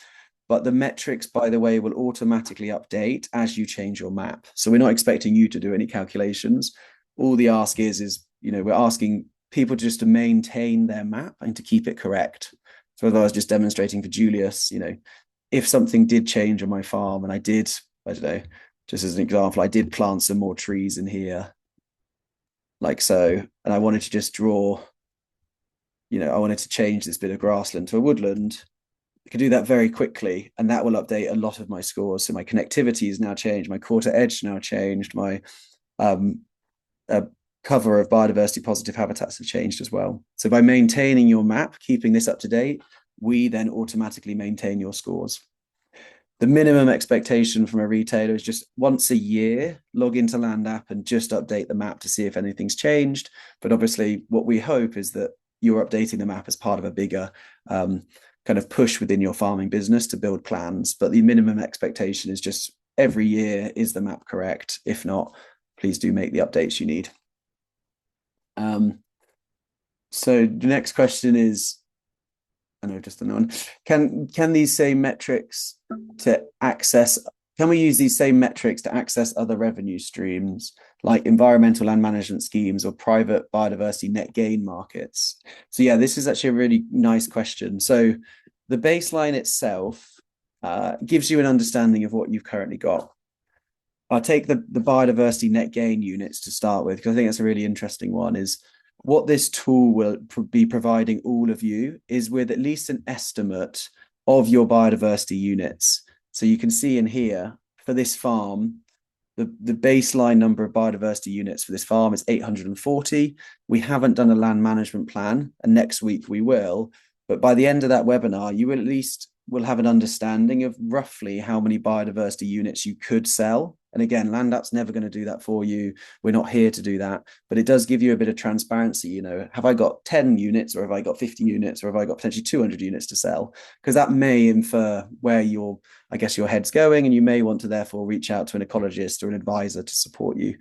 but the metrics, by the way, will automatically update as you change your map. So we're not expecting you to do any calculations. All the ask is, we're asking people just to maintain their map and to keep it correct. So as I was just demonstrating for Julius, if something did change on my farm and I don't know, just as an example, I did plant some more trees in here, like so, and I wanted to just draw, I wanted to change this bit of grassland to a woodland. I could do that very quickly, and that will update a lot of my scores. So my connectivity is now changed, my quarter edge now changed, my cover of biodiversity positive habitats have changed as well. So by maintaining your map, keeping this up to date, we then automatically maintain your scores. The minimum expectation from a retailer is just once a year, log into Land App and just update the map to see if anything's changed. But obviously what we hope is that you're updating the map as part of a bigger kind of push within your farming business to build plans. But the minimum expectation is just every year, is the map correct? If not, please do make the updates you need. So the next question is, I know just another one. Can these same metrics to access, can we use these same metrics to access other revenue streams like environmental land management schemes or private biodiversity net gain markets? So yeah, this is actually a really nice question. So the baseline itself gives you an understanding of what you've currently got. I'll take the biodiversity net gain units to start with, because I think that's a really interesting one. Is what this tool will be providing all of you is with at least an estimate of your biodiversity units. So you can see in here for this farm, the baseline number of biodiversity units for this farm is 840. We haven't done a land management plan, and next week we will. But by the end of that webinar, you will have an understanding of roughly how many biodiversity units you could sell. And again, LandApp's never going to do that for you. We're not here to do that, but it does give you a bit of transparency. You know, have I got 10 units, or have I got 50 units, or have I got potentially 200 units to sell? Because that may infer where your head's going, and you may want to therefore reach out to an ecologist or an advisor to support you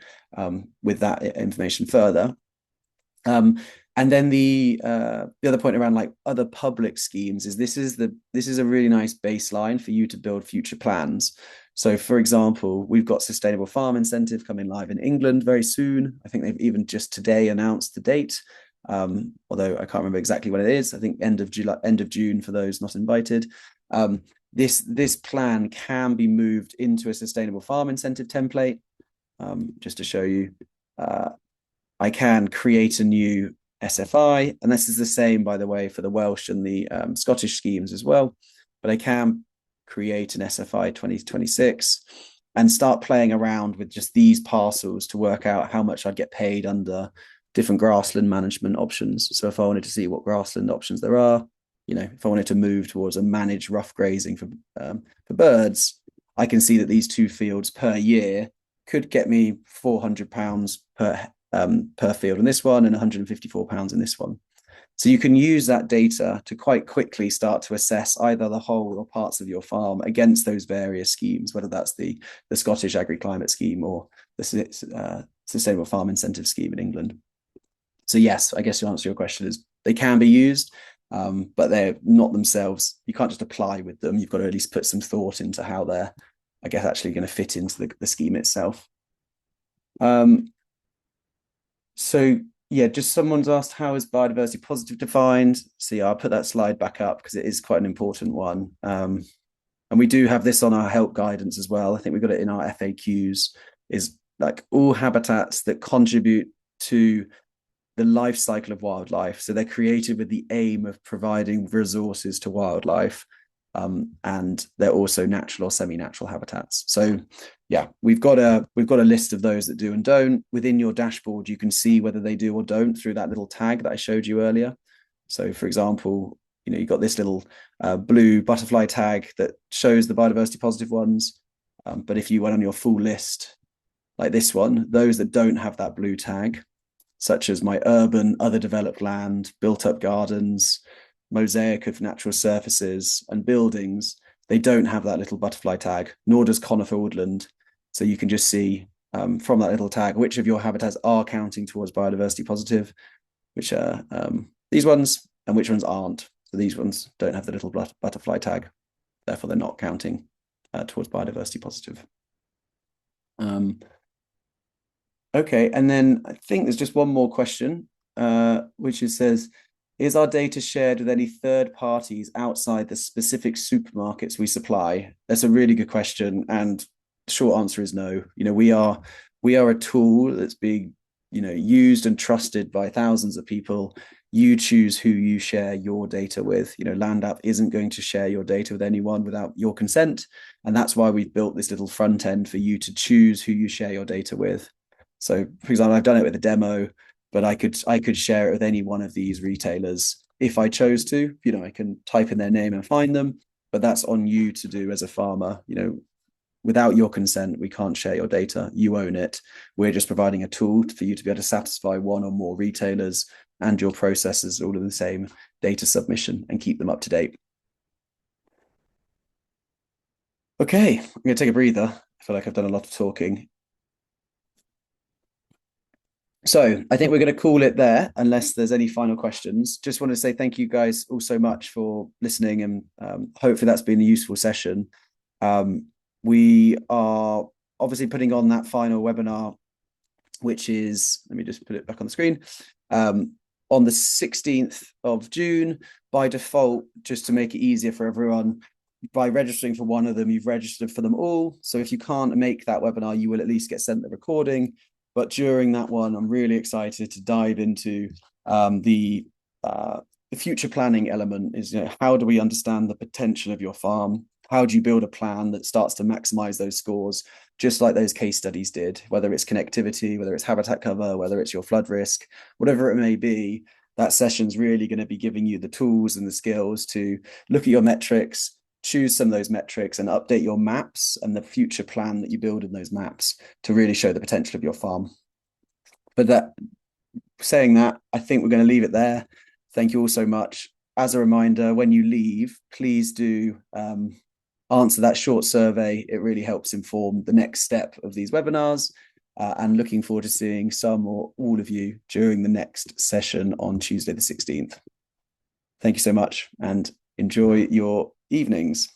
with that information further. And then the other point around like other public schemes is this is a really nice baseline for you to build future plans. So for example, we've got Sustainable Farm Incentive coming live in England very soon. I think they've even just today announced the date, although I can't remember exactly when it is. I think end of June for those not invited. This plan can be moved into a Sustainable Farm Incentive template. Just to show you, I can create a new SFI, and this is the same, by the way, for the Welsh and the Scottish schemes as well. But I can create an SFI 2026 and start playing around with just these parcels to work out how much I'd get paid under different grassland management options. So if I wanted to see what grassland options there are, you know, if I wanted to move towards a managed rough grazing for birds, I can see that these two fields per year could get me £400 per field in this one and £154 in this one. So you can use that data to quite quickly start to assess either the whole or parts of your farm against those various schemes, whether that's the Scottish Agri-Climate Scheme or the Sustainable Farm Incentive Scheme in England. So yes, I guess to answer your question is they can be used, but they're not themselves. You can't just apply with them. You've got to at least put some thought into how they're, I guess, actually going to fit into the scheme itself. So yeah, just someone's asked, how is biodiversity positive defined? So yeah, I'll put that slide back up because it is quite an important one. And we do have this on our help guidance as well. I think we've got it in our FAQs, is like all habitats that contribute to the life cycle of wildlife. So they're created with the aim of providing resources to wildlife. And they're also natural or semi-natural habitats. So yeah, we've got a list of those that do and don't. Within your dashboard, you can see whether they do or don't through that little tag that I showed you earlier. So for example, you know, you've got this little blue butterfly tag that shows the biodiversity positive ones. But if you went on your full list, like this one, those that don't have that blue tag, such as my urban, other developed land, built up gardens, mosaic of natural surfaces and buildings, they don't have that little butterfly tag, nor does conifer woodland. So you can just see from that little tag which of your habitats are counting towards biodiversity positive, which are these ones, and which ones aren't. So these ones don't have the little butterfly tag, therefore they're not counting towards biodiversity positive. Okay, and then I think there's just one more question, which says, is our data shared with any third parties outside the specific supermarkets we supply? That's a really good question, and the short answer is no. You know, we are a tool that's being, you know, used and trusted by thousands of people. You choose who you share your data with. You know, LandApp isn't going to share your data with anyone without your consent, and that's why we've built this little front end for you to choose who you share your data with. So, for example, I've done it with a demo, but I could share it with any one of these retailers if I chose to. You know, I can type in their name and find them, but that's on you to do as a farmer. You know, without your consent, we can't share your data. You own it. We're just providing a tool for you to be able to satisfy one or more retailers and your processes all in the same data submission and keep them up to date. Okay, I'm going to take a breather. I feel like I've done a lot of talking. So I think we're going to call it there, unless there's any final questions. Just want to say thank you guys all so much for listening, and hopefully that's been a useful session. We are obviously putting on that final webinar, which is, let me just put it back on the screen, on the 16th of June. By default, just to make it easier for everyone, by registering for one of them, you've registered for them all. So if you can't make that webinar, you will at least get sent the recording. But during that one, I'm really excited to dive into the future planning element. Is, how do we understand the potential of your farm? How do you build a plan that starts to maximize those scores, just like those case studies did, whether it's connectivity, whether it's habitat cover, whether it's your flood risk, whatever it may be. That session's really going to be giving you the tools and the skills to look at your metrics, choose some of those metrics, and update your maps and the future plan that you build in those maps to really show the potential of your farm. But saying that, I think we're going to leave it there. Thank you all so much. As a reminder, when you leave, please do answer that short survey. It really helps inform the next step of these webinars, and looking forward to seeing some or all of you during the next session on Tuesday the 16th. Thank you so much and enjoy your evenings.